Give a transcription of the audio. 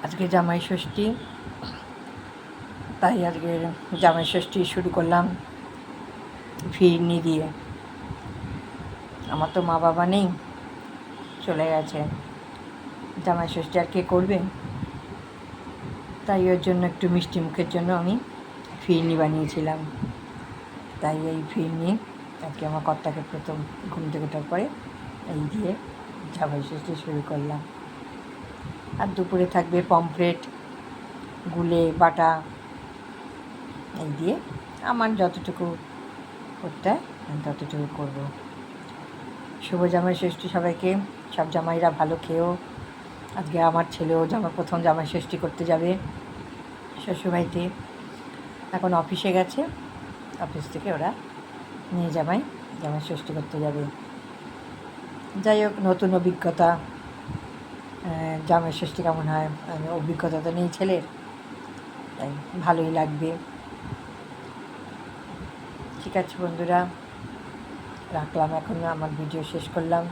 আজকে জামাই ষষ্ঠী, তাই আজকে জামাই ষষ্ঠী শুরু করলাম ফিরনি দিয়ে। আমার তো মা বাবা নেই, চলে গেছে। জামাই ষষ্ঠী আর কে করবে, তাই ওর জন্য একটু মিষ্টি মুখের জন্য আমি ফিরনি বানিয়েছিলাম। তাই এই ফিরনি আজকে আমার কর্তাকে প্রথম ঘুম থেকে ওঠার পরে এই দিয়ে জামাই ষষ্ঠী শুরু করলাম। আর দুপুরে থাকবে পমফ্রেট, গুলে বাটা, এই দিয়ে আমার যতটুকু করতে হয় আমি ততটুকু করবো। শুভ জামাই ষষ্ঠী সবাইকে। সব জামাইরা ভালো খেয়েও। আজকে আমার ছেলেও প্রথম জামাই ষষ্ঠী করতে যাবে শ্বশুরবাড়িতে। এখন অফিসে গেছে, অফিস থেকে ওরা নিয়ে জামাই ষষ্ঠী করতে যাবে। যাই হোক, নতুন অভিজ্ঞতা। জামাই ষষ্ঠী কেমন হয়, অভিজ্ঞতা তো নেই ছেলের, তাই ভালোই লাগবে। ঠিক আছে বন্ধুরা, রাখলাম, এখন আমার ভিডিও শেষ করলাম।